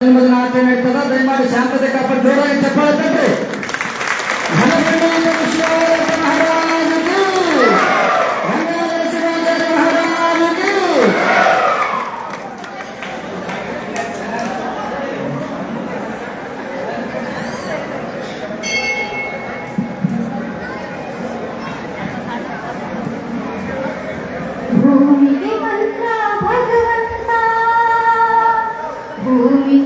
ನಾಟ್ಯ ನಡೀತದ. ದಯಮಾಡಿ ಶಾಂತತೆ ಕಾಪಾಡಿ ಜೋರಾಗಿ ಚಪ್ಪಾಳೆ ತಟ್ಟಿ. ಭೂಮಿಗೆ ಮಂತ್ರ ಭಗವಂತ, ಭೂಮಿ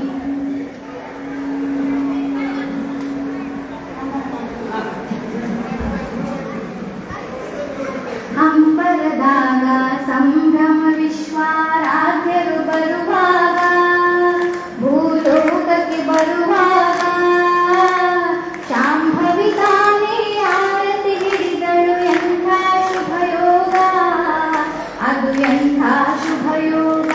ಅಂಬರದಾಗ ಸಂಭ್ರಮ ವಿಶ್ವಾರಾಧ್ಯರು ಬರುವಾಗ, ಭೂಲೋಕಕ್ಕೆ ಬರುವಾಗ ಶಾಂಭವಿ ತಾನೇ ಆರತಿ ಹಿಡಿದಳು. ಎಂಥ ಶುಭಯೋಗ ಅದು, ಎಂಥ ಶುಭಯೋಗ.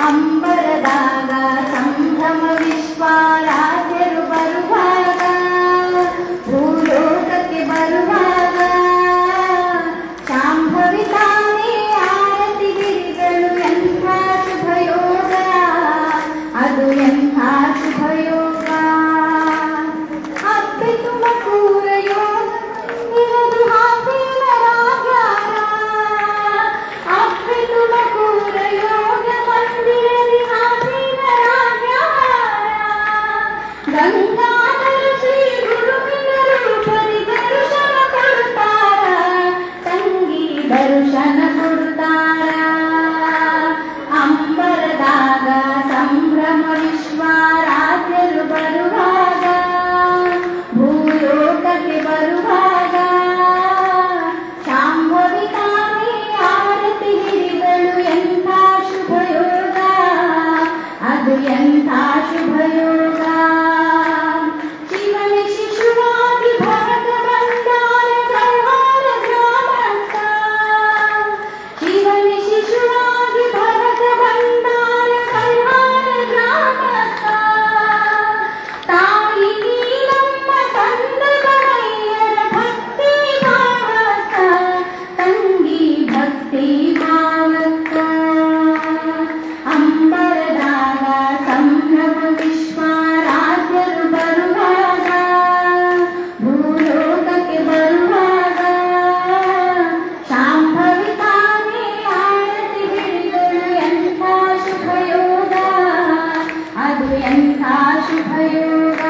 ಅಂಬರದಾಗ ಸಂಭ್ರಮ ವಿಶ್ವಾರಾಧ್ಯರು ಬರುವಾಗ, ಭೂಲೋಕಕ್ಕೆ ಬರುವಾಗ ಶಾಂಭವಿ ತಾನೇ ಆರತಿ ಹಿಡಿದಳು. ಎಂಥ ಶುಭಯೋಗ ಅದು, ಎಂಥ ಶುಭಯೋಗ. ಅಬ್ಬೆ ತುಮಕೂರ ಯೋಗ ಇರದು ಹಾಸೀನ ರಾಗ್ಯಾರ, ಅಬ್ಬೆ ತುಮಕೂರ ಯೋಗ ಮಂದಿರದಿ ಹಾಸೀನ ರಾಗ್ಯಾರ. ಗಂಗಾಧರ ಶ್ರೀ ಗುರುವಿನ ರೂಪದಿ ದರ್ಶನ ಕೊಡ್ತಾರ, ತಂಗಿ ದರ್ಶನ ಕೊಡ್ತಾರ. ಅಂಬರದಾಗ ಸಂಭ್ರಮ ವಿಶ್ವಾರಾಧ್ಯರು ಬರುವಾಗ, ಭೂಲೋಕಕ್ಕೆ ಬರುವಾಗ ಶಾಂಭವಿ ತಾನೇ ಆರತಿ ಹಿಡಿದಳು. ಎಂಥ ಶುಭಯೋಗ ಅದು, ಎಂಥ ಶುಭಯೋಗ. ಶಿವನ ಶಿಶುವಾಗಿ ಭರತ ಬಂದಾನ ಕೈವಾರ ಗ್ರಾಮಕ್ಕ, ಶಿವನ ಶಿಶುವಾಗಿ ಭರತ ಬಂದಾನ ಕೈವಾರ ಗ್ರಾಮಕ್ಕ. ತಾಯಿ ನೀಲಮ್ಮ ತಂದ ಗಣಯ್ಯರ ಭಕ್ತಿ ಭಾವಕ್ಕ, ತಂಗಿ ಭಕ್ತಿ ಭಾವಕ್ಕ. ಅಂಬರದಾಗ ಸಂಭ್ರಮ ವಿಶ್ವಾರಾಧ್ಯರು ಬರುವಾಗ, ಭೂಲೋಕಕ್ಕೆ ಬರುವಾಗ ಶಾಂಭವಿ ತಾನೇ ಆರತಿ ಹಿಡಿದಳು. ಎಂಥ ಶುಭಯೋಗ ಅದು, ಎಂಥ ಶುಭಯೋಗ.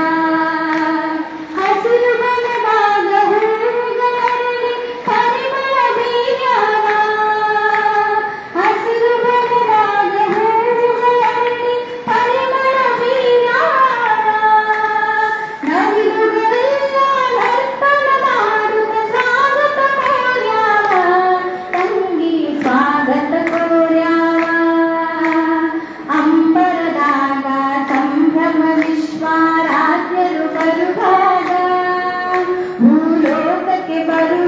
ಹಸಿರು ಬನದಾಗ ಹೂವುಗಳರಳಿ ಪರಿಮಳ ಬೀರ್ಯಾವ, ಹಸಿರು ಬನದಾಗ ಹೂವುಗಳರಳಿ ಪರಿಮಳ ಬೀರ್ಯಾವ. ನವಿಲುಗಳೆಲ್ಲ ನರ್ತನ ಮಾಡುತ್ತ ಸ್ವಾಗತ ಕೋರ್ಯಾವ, ತಂಗಿ ಸ್ವಾಗತ ಕೋರ್ಯಾವ. ಅಂಬರದಾಗ ಸಂಭ್ರಮ ವಿಶ್ವಾರಾಧ್ಯರು ಬರುವಾಗ, ಭೂಲೋಕಕ್ಕೆ ಬರು